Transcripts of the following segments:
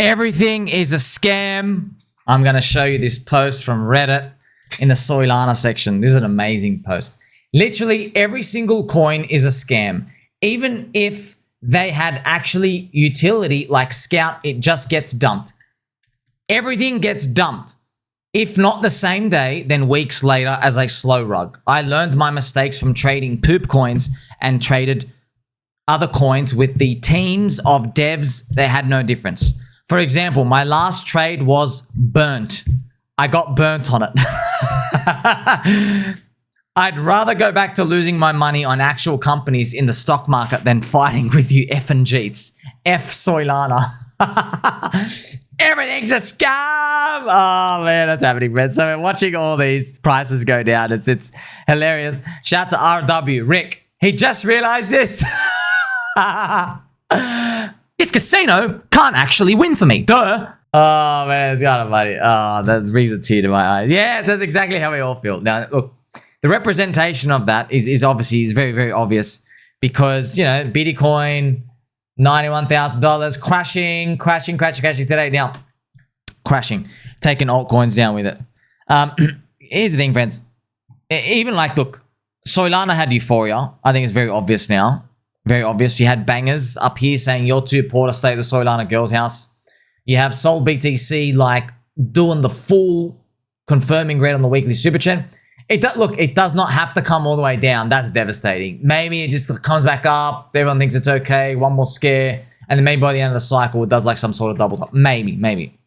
Everything is a scam. I'm going to show you this post from Reddit in the Soylana section. This is an amazing post. Literally every single coin is a scam. Even if they had actually utility like Scout, it just gets dumped. Everything gets dumped. If not the same day, then weeks later as a slow rug. I learned my mistakes from trading poop coins and traded other coins with the teams of devs. They had no difference. For example, my last trade was burnt. I got burnt on it. I'd rather go back to losing my money on actual companies in the stock market than fighting with you effing Jeets. F Soylana. Everything's a scam. Oh man, that's happening, friends. So we're watching all these prices go down. It's hilarious. Shout to RW. Rick, he just realized this. This casino can't actually win for me. Duh. Oh man, it's kind of funny. Oh, that brings a tear to my eyes. Yeah, that's exactly how we all feel. Now, look, the representation of that is obviously very, very obvious because, you know, Bitcoin, $91,000, crashing today. Now, crashing, taking altcoins down with it. Here's the thing, friends. Even like, look, Soylana had euphoria. I think it's very obvious now. Very obvious. You had Bangerz up here saying you're too poor to stay at the Soylana girl's house. You have Sol BTC like doing the full confirming red on the weekly super chat. Look, it does not have to come all the way down. That's devastating. Maybe it just comes back up. Everyone thinks it's okay. One more scare. And then maybe by the end of the cycle, it does like some sort of double top. Maybe.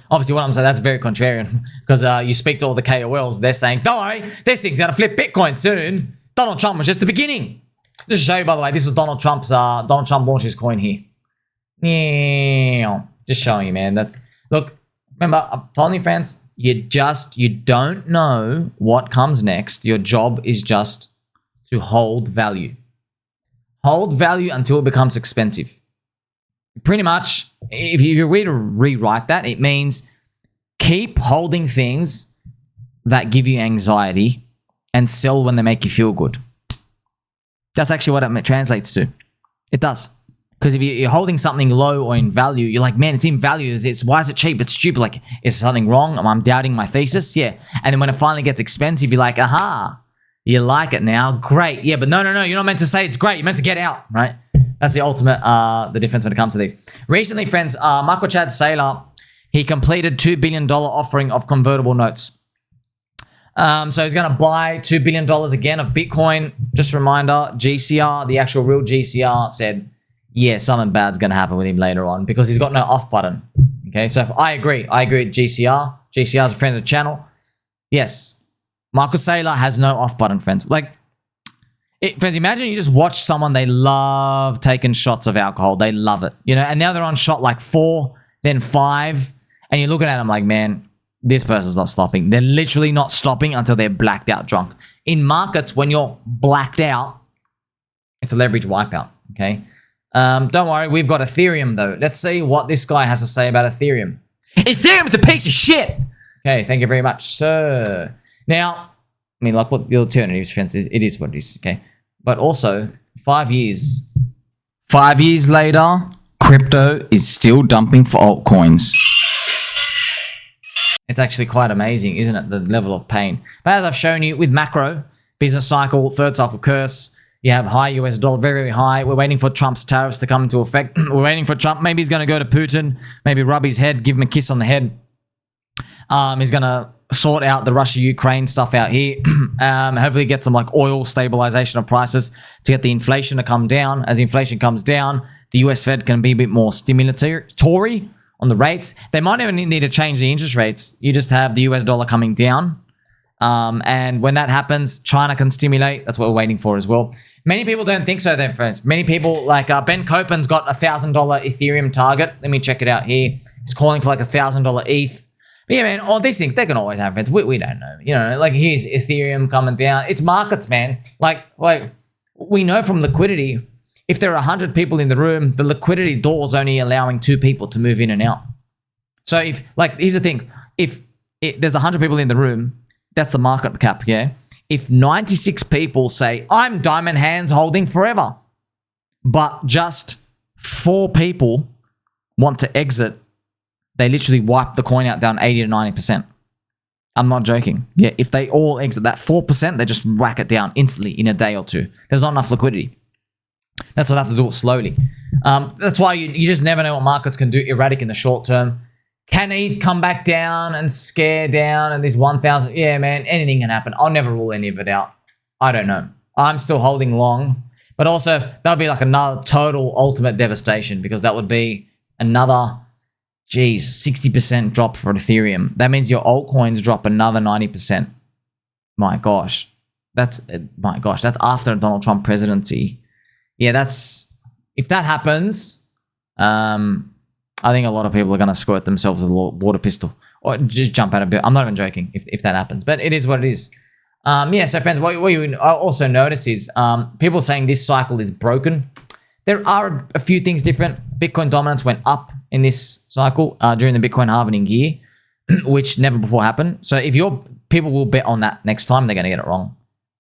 Obviously, what I'm saying, that's very contrarian because you speak to all the KOLs. They're saying, don't worry, this thing's going to flip Bitcoin soon. Donald Trump was just the beginning. Just to show you, by the way, this was Donald Trump launched his coin here. Yeah. Just showing you, man. Look, remember, I'm telling you, friends, you don't know what comes next. Your job is just to hold value. Hold value until it becomes expensive. Pretty much, if you were to rewrite that, it means keep holding things that give you anxiety and sell when they make you feel good. That's actually what it translates to. It does. Because if you're holding something low or in value, you're like, man, it's in value. Why is it cheap? It's stupid. Like, is something wrong? I'm doubting my thesis. Yeah. And then when it finally gets expensive, you're like, aha, you like it now. Great. Yeah, but no. You're not meant to say it's great. You're meant to get out, right? That's the ultimate, the difference when it comes to these. Recently, friends, Michael Chad Saylor, he completed $2 billion offering of convertible notes. So he's going to buy $2 billion again of Bitcoin. Just a reminder, GCR, the actual real GCR said, yeah, something bad's going to happen with him later on because he's got no off button. Okay, so I agree with GCR. GCR is a friend of the channel. Yes, Michael Saylor has no off button, friends. Like, friends, imagine you just watch someone, they love taking shots of alcohol. They love it, you know, and now they're on shot like 4, then 5, and you're looking at them like, man, this person's not stopping. They're literally not stopping until they're blacked out drunk. In markets, when you're blacked out, it's a leverage wipeout, okay? Don't worry, we've got Ethereum though. Let's see what this guy has to say about Ethereum. Ethereum's a piece of shit! Okay, thank you very much, sir. Now, I mean, like what the alternatives, friends, it is what it is, okay? But also, 5 years later, crypto is still dumping for altcoins. It's actually quite amazing, isn't it? The level of pain. But as I've shown you with macro, business cycle, third cycle curse, you have high US dollar, very, very high. We're waiting for Trump's tariffs to come into effect. We're waiting for Trump. Maybe he's going to go to Putin, maybe rub his head, give him a kiss on the head. He's going to sort out the Russia-Ukraine stuff out here. Hopefully get some like oil stabilization of prices to get the inflation to come down. As inflation comes down, the US Fed can be a bit more stimulatory on the rates. They might even need to change the interest rates. You just have the US dollar coming down. And when that happens, China can stimulate. That's what we're waiting for as well. Many people don't think so then, friends. Many people, like Ben Copen's got a $1,000 Ethereum target. Let me check it out here. He's calling for like $1,000 ETH. But yeah, man, all these things, they can always happen, friends. We don't know. You know, like here's Ethereum coming down. It's markets, man. Like we know from liquidity, if there are 100 people in the room, the liquidity door is only allowing 2 people to move in and out. So if, like, here's the thing. If there's 100 people in the room, that's the market cap, yeah? If 96 people say, I'm diamond hands holding forever, but just 4 people want to exit they literally wipe the coin out down 80 to 90%. I'm not joking. Yeah, if they all exit that 4%, they just whack it down instantly in a day or two. There's not enough liquidity. That's why they have to do it slowly. That's why you just never know what markets can do erratic in the short term. Can ETH come back down and scare down and this 1,000? Yeah, man, anything can happen. I'll never rule any of it out. I don't know. I'm still holding long. But also, that would be like another total ultimate devastation because that would be another, 60% drop for Ethereum. That means your altcoins drop another 90%. My gosh. That's after Donald Trump presidency. Yeah, if that happens, I think a lot of people are going to squirt themselves with a water pistol or just jump out a bit. I'm not even joking if that happens, but it is what it is. Yeah, so friends, what you also notice is people saying this cycle is broken. There are a few things different. Bitcoin dominance went up in this cycle during the Bitcoin halving year, which never before happened. So if people will bet on that next time, they're going to get it wrong.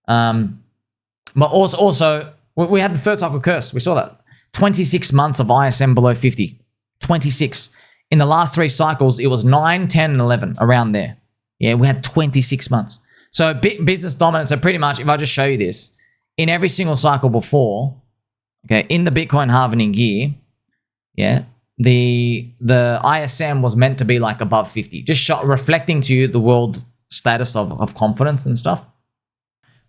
But also we had the third cycle curse. We saw that 26 months of ISM below 50. 26. In the last 3 cycles, it was 9, 10, and 11, around there. Yeah, we had 26 months. So business dominance, so pretty much, if I just show you this, in every single cycle before, okay, in the Bitcoin halving year, yeah, the ISM was meant to be like above 50, just reflecting to you the world status of confidence and stuff.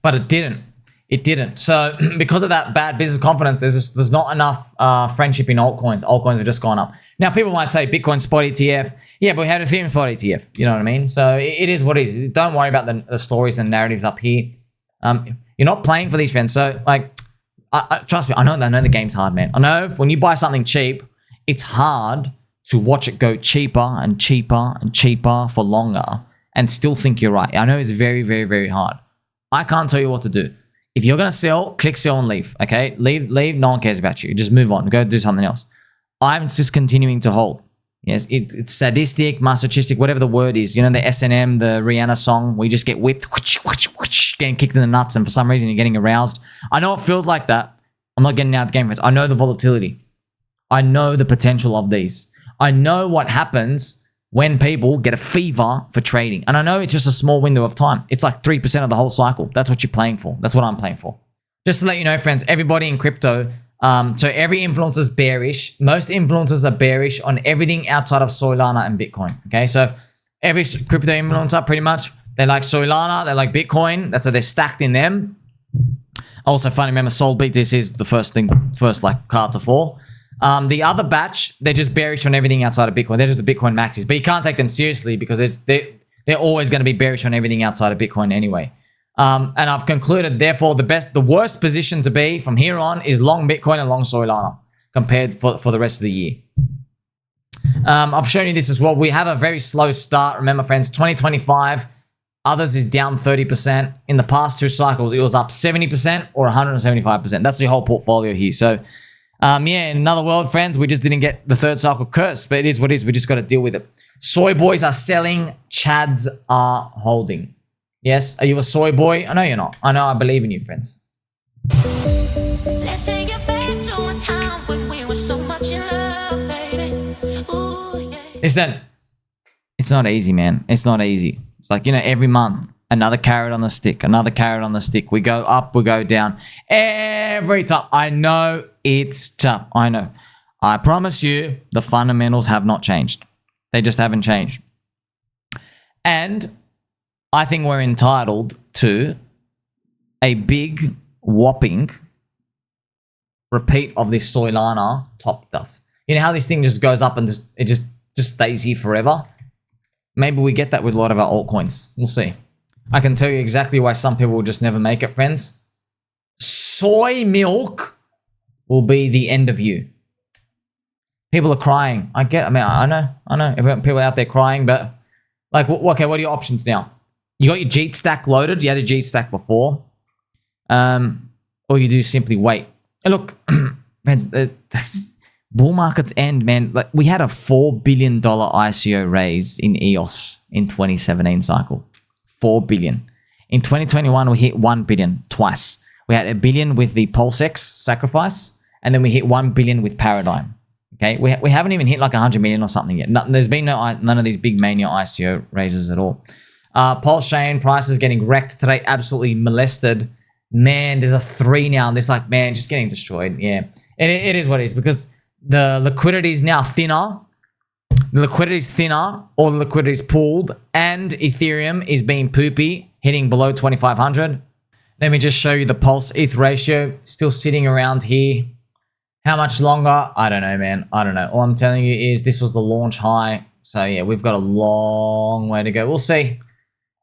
But it didn't. It didn't. So because of that bad business confidence, there's not enough friendship in altcoins. Altcoins have just gone up. Now, people might say Bitcoin spot ETF. Yeah, but we had Ethereum spot ETF. You know what I mean? So it is what it is. Don't worry about the stories and narratives up here. You're not playing for these friends. So like, trust me, I know the game's hard, man. I know when you buy something cheap, it's hard to watch it go cheaper and cheaper and cheaper for longer and still think you're right. I know it's very, very, very hard. I can't tell you what to do. If you're going to sell, click sell and leave, okay? Leave, no one cares about you. Just move on. Go do something else. I'm just continuing to hold. Yes, it's sadistic, masochistic, whatever the word is. You know, the S&M, the Rihanna song, where you just get whipped, getting kicked in the nuts, and for some reason you're getting aroused. I know it feels like that. I'm not getting out of the game, friends. I know the volatility. I know the potential of these. I know what happens when people get a fever for trading. And I know it's just a small window of time. It's like 3% of the whole cycle. That's what you're playing for. That's what I'm playing for. Just to let you know, friends, everybody in crypto, so every influencer is bearish. Most influencers are bearish on everything outside of Soylana and Bitcoin. Okay, so every crypto influencer, pretty much, they like Soylana, they like Bitcoin. That's why they're stacked in them. Also, funny, remember, Sol BTC is the first like card to fall. The other batch, they're just bearish on everything outside of Bitcoin. They're just the Bitcoin maxis, but you can't take them seriously because they're always going to be bearish on everything outside of Bitcoin anyway. And I've concluded, therefore, the worst position to be from here on is long Bitcoin and long Soylana compared for the rest of the year. I've shown you this as well. We have a very slow start. Remember, friends, 2025, others is down 30%. In the past 2 cycles, it was up 70% or 175%. That's the whole portfolio here. So, yeah, in another world, friends, we just didn't get the third cycle curse, but it is what it is. We just got to deal with it. Soy boys are selling, chads are holding. Yes, are you a soy boy? I know you're not. I know, I believe in you, friends. Let's take it back to a time when we were so much in love, baby. Ooh, yeah. Listen, it's not easy, man. It's not easy. It's like, you know, every month, another carrot on the stick, another carrot on the stick. We go up, we go down. Every time. I know it's tough. I know. I promise you, the fundamentals have not changed. They just haven't changed. And I think we're entitled to a big, whopping repeat of this Soylana top stuff. You know how this thing just goes up and just stays here forever? Maybe we get that with a lot of our altcoins. We'll see. I can tell you exactly why some people will just never make it, friends. Soy milk will be the end of you. People are crying. I know. People out there crying, but like, okay, what are your options now? You got your Jeet stack loaded. You had a Jeet stack before. Or you do simply wait. And look, man, bull markets end, man. Like, we had a $4 billion ICO raise in EOS in 2017 cycle. 4 billion. In 2021, we hit 1 billion twice. We had $1 billion with the PulseX sacrifice, and then we hit 1 billion with Paradigm. Okay, we haven't even hit like 100 million or something yet. There's been none of these big mania ICO raises at all. PulseChain prices getting wrecked today, absolutely molested. Man, there's a 3 now, and this like, man, just getting destroyed. Yeah, it is what it is, because the liquidity is now thinner. The liquidity is thinner, or the liquidity is pooled, and Ethereum is being poopy, hitting below 2,500. Let me just show you the Pulse ETH ratio, still sitting around here. How much longer? I don't know, man. I don't know. All I'm telling you is this was the launch high. So yeah, we've got a long way to go. We'll see.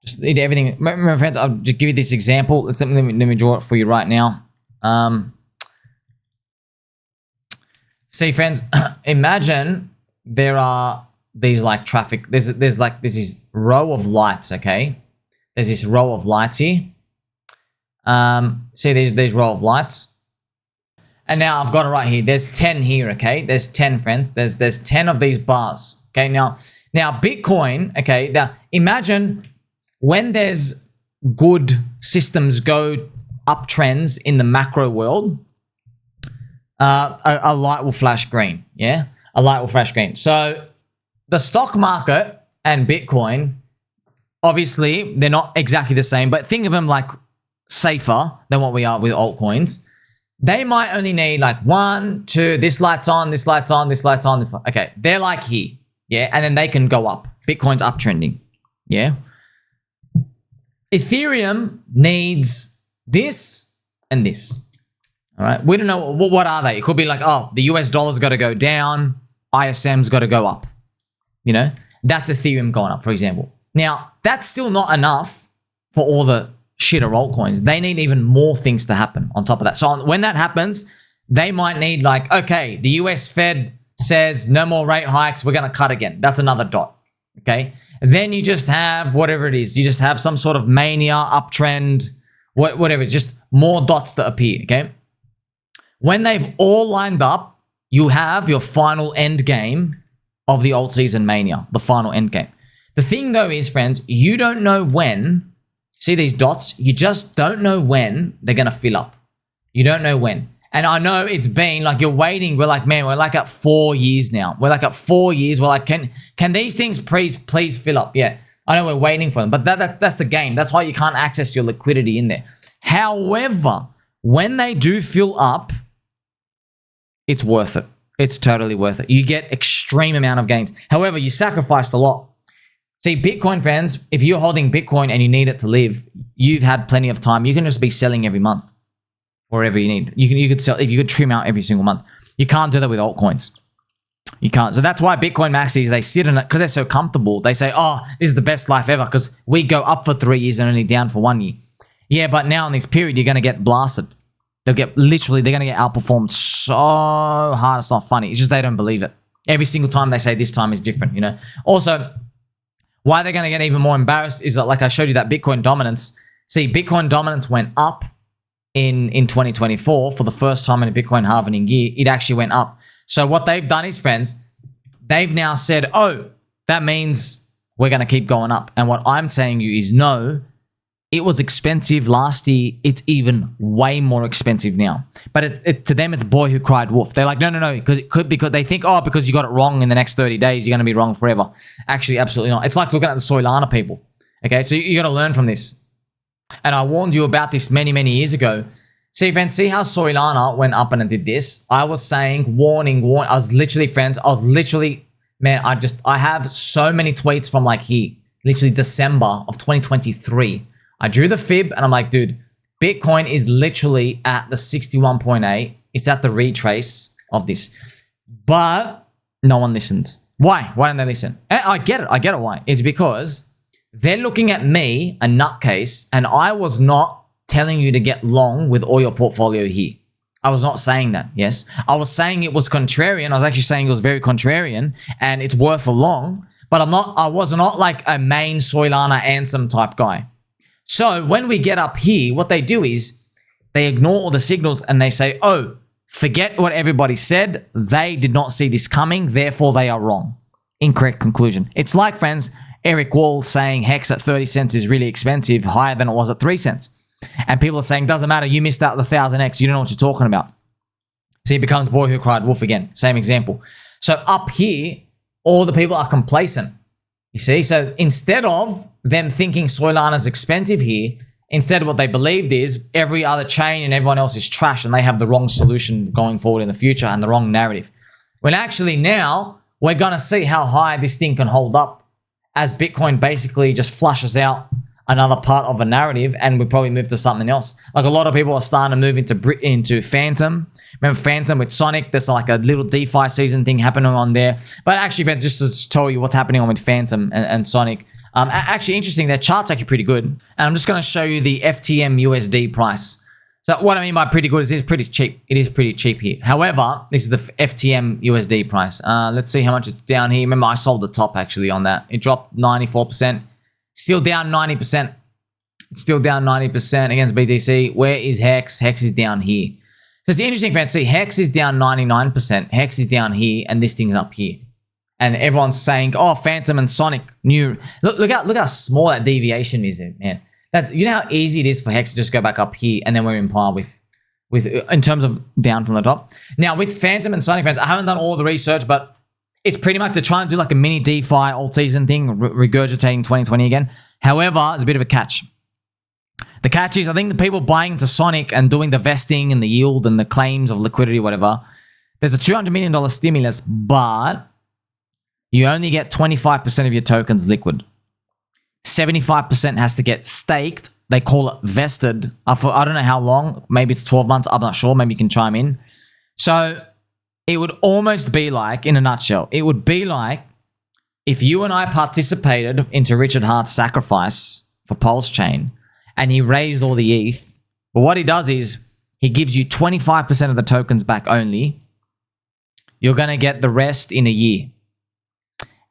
Just need everything. Remember, friends, I'll just give you this example. Let me draw it for you right now. See, friends, imagine there are these like traffic. There's this row of lights, okay? There's this row of lights here. See these row of lights. And now I've got it right here. There's 10 here, okay? There's 10, friends. There's 10 of these bars. Okay, now Bitcoin, okay, now imagine when there's good systems go uptrends in the macro world, a light will flash green, yeah? A light will flash green. So the stock market and Bitcoin, obviously, they're not exactly the same, but think of them like safer than what we are with altcoins. They might only need like 1, 2, this light's on, this light's on, this light's on, this light. Okay, they're like here, yeah? And then they can go up. Bitcoin's uptrending, yeah? Ethereum needs this and this, all right? We don't know, what are they? It could be like, oh, the US dollar's got to go down, ISM's got to go up, you know? That's Ethereum going up, for example. Now, that's still not enough for all the shitter altcoins. They need even more things to happen on top of that. So when that happens, they might need like, okay, the US Fed says no more rate hikes, we're going to cut again. That's another dot, okay? Then you just have whatever it is. You just have some sort of mania, uptrend, whatever, just more dots that appear, okay? When they've all lined up, you have your final end game of the alt season mania, the final end game. The thing though is, friends, you don't know when. See these dots? You just don't know when they're going to fill up. You don't know when. And I know it's been like you're waiting. We're like, man, we're like at 4 years now. We're like at 4 years. We're like, can these things please fill up? Yeah, I know we're waiting for them, but that's the game. That's why you can't access your liquidity in there. However, when they do fill up, it's worth it. It's totally worth it. You get extreme amount of gains. However, you sacrificed a lot. See, Bitcoin fans, if you're holding Bitcoin and you need it to live, you've had plenty of time. You can just be selling every month, wherever you need. You could sell, if you could trim out every single month. You can't do that with altcoins. You can't. So that's why Bitcoin maxis, they sit in it because they're so comfortable. They say, oh, this is the best life ever because we go up for 3 years and only down for 1 year. Yeah, but now in this period, you're going to get blasted. They're going to get outperformed so hard. It's not funny. It's just they don't believe it. Every single time they say this time is different, you know. Also, why they're going to get even more embarrassed is that, like I showed you, that Bitcoin dominance. See, Bitcoin dominance went up in 2024 for the first time in a Bitcoin halving year. It actually went up. So what they've done is, friends, they've now said, oh, that means we're going to keep going up. And what I'm saying you is no, it was expensive last year. It's even way more expensive now. But to them, it's boy who cried wolf. They're like, no, because they think, oh, because you got it wrong in the next 30 days, you're going to be wrong forever. Actually, absolutely not. It's like looking at the Soylana people. Okay, so you got to learn from this. And I warned you about this many, many years ago. See, friends, see how Soylana went up and did this? I was saying, warning. I was literally, man, I have so many tweets from like here, literally December of 2023. I drew the fib and I'm like, dude, Bitcoin is literally at the 61.8. It's at the retrace of this. But no one listened. Why? Why didn't they listen? And I get it why. It's because they're looking at me, a nutcase, and I was not telling you to get long with all your portfolio here. I was not saying that, yes. I was saying it was contrarian. I was actually saying it was very contrarian and it's worth a long, but I was not like a main Soylana Ansem type guy. So when we get up here, what they do is they ignore all the signals and they say, oh, forget what everybody said. They did not see this coming. Therefore, they are wrong. Incorrect conclusion. It's like, friends, Eric Wall saying Hex at 30 cents is really expensive, higher than it was at 3 cents. And people are saying, doesn't matter. You missed out the 1000X. You don't know what you're talking about. See, it becomes boy who cried wolf again. Same example. So up here, all the people are complacent. You see? So instead of them thinking Soylana is expensive here, instead what they believed is every other chain and everyone else is trash and they have the wrong solution going forward in the future and the wrong narrative. When actually now we're going to see how high this thing can hold up as Bitcoin basically just flushes out another part of a narrative and we probably move to something else. Like a lot of people are starting to move into Fantom. Remember Fantom with Sonic? There's like a little DeFi season thing happening on there. But actually, just to tell you what's happening on with Fantom and Sonic. Actually, interesting. Their chart's actually pretty good. And I'm just going to show you the FTM USD price. So what I mean by pretty good is it's pretty cheap. It is pretty cheap here. However, this is the FTM USD price. Let's see how much it's down here. Remember, I sold the top actually on that. It dropped 94%. Still down 90%. It's still down 90% against BTC. Where is Hex? Hex is down here. So it's interesting, friends. See, Hex is down 99%. Hex is down here, and this thing's up here. And everyone's saying, "Oh, Fantom and Sonic new." Look how small that deviation is, man. That you know how easy it is for Hex to just go back up here, and then we're in par with in terms of down from the top. Now with Fantom and Sonic, fans, I haven't done all the research, but it's pretty much they're trying to do like a mini DeFi all season thing, regurgitating 2020 again. However, there's a bit of a catch. The catch is I think the people buying into Sonic and doing the vesting and the yield and the claims of liquidity, whatever, there's a $200 million stimulus, but you only get 25% of your tokens liquid. 75% has to get staked. They call it vested. For I don't know how long. Maybe it's 12 months. I'm not sure. Maybe you can chime in. So it would almost be like, in a nutshell, it would be like if you and I participated into Richard Hart's sacrifice for PulseChain and he raised all the ETH. But what he does is he gives you 25% of the tokens back only. You're going to get the rest in a year.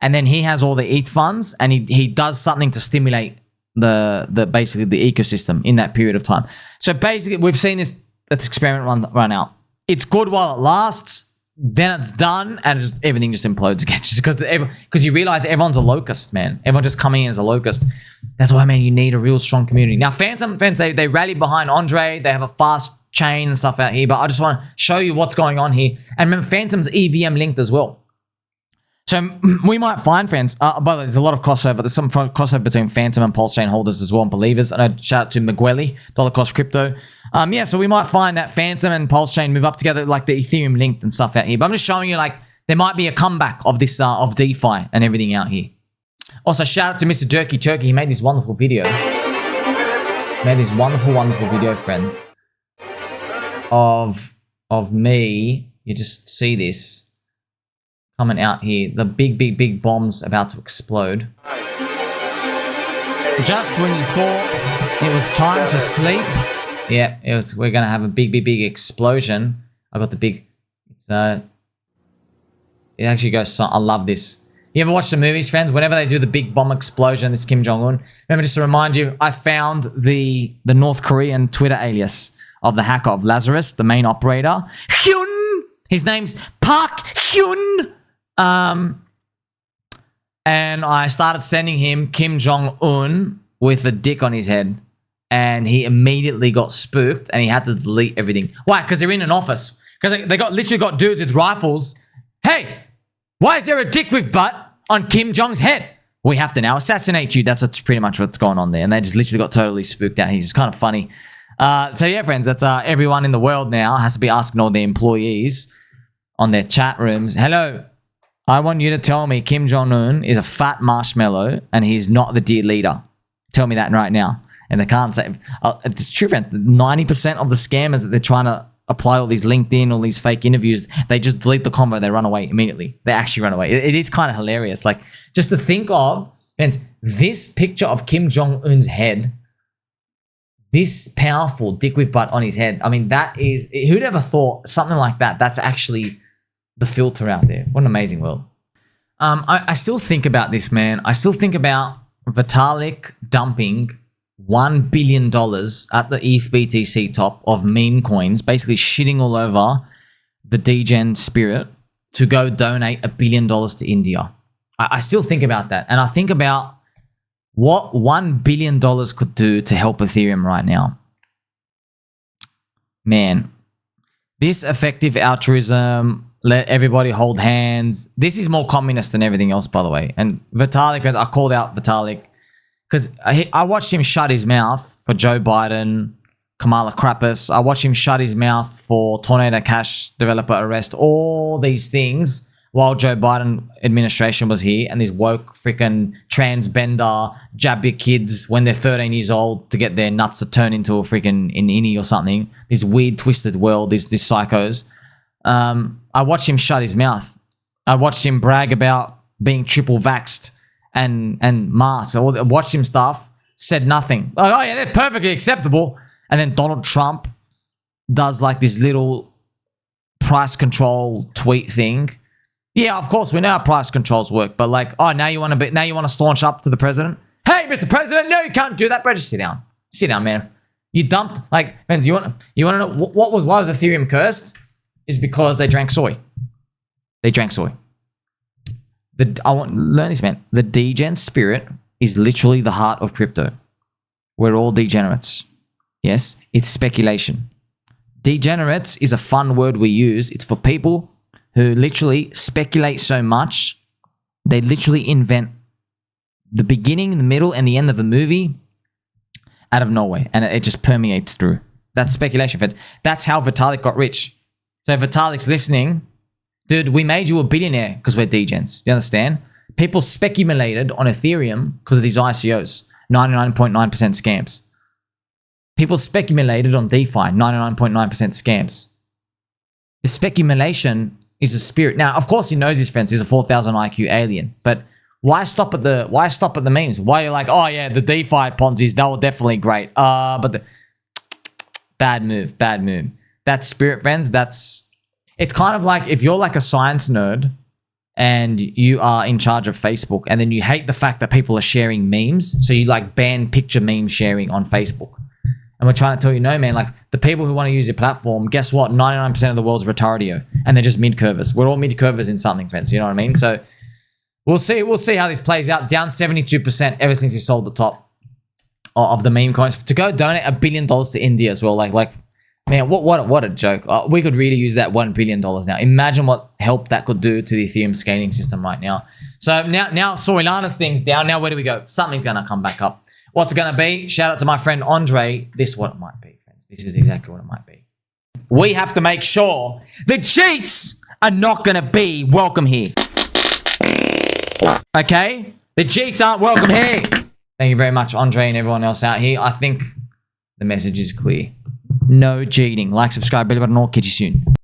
And then he has all the ETH funds and he does something to stimulate the basically the ecosystem in that period of time. So basically we've seen this experiment run out. It's good while it lasts. Then it's done and everything just implodes again. Just because you realize everyone's a locust, man. Everyone just coming in as a locust. That's why, man, you need a real strong community. Now, Fantom fans, they rally behind Andre. They have a fast chain and stuff out here. But I just want to show you what's going on here. And remember, Fantom's EVM linked as well. So we might find, friends, by the way, there's a lot of crossover. There's some crossover between Fantom and PulseChain holders as well and believers. And I shout out to Migueli, Dollar Cost Crypto. Yeah, so we might find that Fantom and PulseChain move up together like the Ethereum linked and stuff out here. But I'm just showing you like there might be a comeback of this of DeFi and everything out here. Also, shout out to Mr. Durkey Turkey. He made this wonderful video. Made this wonderful, wonderful video, friends, of me. You just see this coming out here. The big bombs about to explode. Just when you thought it was time to sleep, yeah, we're gonna have a big explosion. I got the big. It actually goes. I love this. You ever watch the movies, friends? Whenever they do the big bomb explosion, this Kim Jong-un. Remember, just to remind you, I found the North Korean Twitter alias of the hacker of Lazarus, the main operator. Hyun. His name's Park Hyun. And I started sending him Kim Jong-un with a dick on his head. And he immediately got spooked and he had to delete everything. Why? Because they're in an office. Because they literally got dudes with rifles. Hey, why is there a dick with butt on Kim Jong's head? We have to now assassinate you. That's pretty much what's going on there. And they just literally got totally spooked out. He's just kind of funny. So yeah, friends, that's everyone in the world now has to be asking all the employees on their chat rooms. Hello, I want you to tell me Kim Jong-un is a fat marshmallow and he's not the dear leader. Tell me that right now. And they can't say, it's true, friends. 90% of the scammers that they're trying to apply all these LinkedIn, all these fake interviews, they just delete the convo. They run away immediately. They actually run away. It is kind of hilarious. Like, just to think of, friends, this picture of Kim Jong-un's head, this powerful dick with butt on his head. I mean, that is, who'd ever thought something like that? That's actually the filter out there. What an amazing world. I still think about this, man. I still think about Vitalik dumping $1 billion at the ETH BTC top of meme coins, basically shitting all over the Degen Spirit to go donate $1 billion to India. I still think about that. And I think about what $1 billion could do to help Ethereum right now. Man, this effective altruism let everybody hold hands. This is more communist than everything else, by the way. And Vitalik, I called out Vitalik because I watched him shut his mouth for Joe Biden, Kamala Krappus. I watched him shut his mouth for Tornado Cash developer arrest, all these things while Joe Biden administration was here, and these woke freaking transbender jab your kids when they're 13 years old to get their nuts to turn into a freaking innie or something. This weird twisted world, these psychos. I watched him shut his mouth. I watched him brag about being triple vaxxed and masked. I watched him stuff, said nothing. Like, oh yeah, they're perfectly acceptable. And then Donald Trump does like this little price control tweet thing. Yeah, of course we know how price controls work, but like, oh, now you want to staunch up to the president? Hey, Mr. President, no, you can't do that, bro. Just sit down. Sit down, man. You dumped, like, man, you want to know why was Ethereum cursed? Is because they drank soy. They drank soy. Learn this, man. The Degen Spirit is literally the heart of crypto. We're all degenerates. Yes, it's speculation. Degenerates is a fun word we use. It's for people who literally speculate so much, they literally invent the beginning, the middle, and the end of a movie out of nowhere, and it just permeates through. That's speculation, friends. That's how Vitalik got rich. So if Vitalik's listening, dude, we made you a billionaire because we're degens. Do you understand? People speculated on Ethereum because of these ICOs, 99.9% scams. People speculated on DeFi, 99.9% scams. The speculation is a spirit. Now, of course, he knows his friends. He's a 4,000 IQ alien. But why stop at the memes? Why are you like, oh yeah, the DeFi Ponzi's, they were definitely great. But bad move. That's spirit, friends. It's kind of like if you're like a science nerd and you are in charge of Facebook, and then you hate the fact that people are sharing memes, so you like ban picture meme sharing on Facebook. And we're trying to tell you, no, man, like the people who want to use your platform, guess what? 99% of the world's retardio, and they're just mid-curvers. We're all mid-curvers in something, friends. You know what I mean? So we'll see how this plays out. Down 72% ever since he sold the top of the meme coins. To go donate $1 billion to India as well. Like, man, what a joke. We could really use that $1 billion now. Imagine what help that could do to the Ethereum scaling system right now. So now Soylana's thing's down. Now where do we go? Something's going to come back up. What's it going to be? Shout out to my friend Andre. This is what it might be, friends. This is exactly what it might be. We have to make sure the cheats are not going to be welcome here. Okay? The cheats aren't welcome here. Thank you very much, Andre, and everyone else out here. I think the message is clear. No cheating. Like, subscribe, bell button, all. Catch you soon.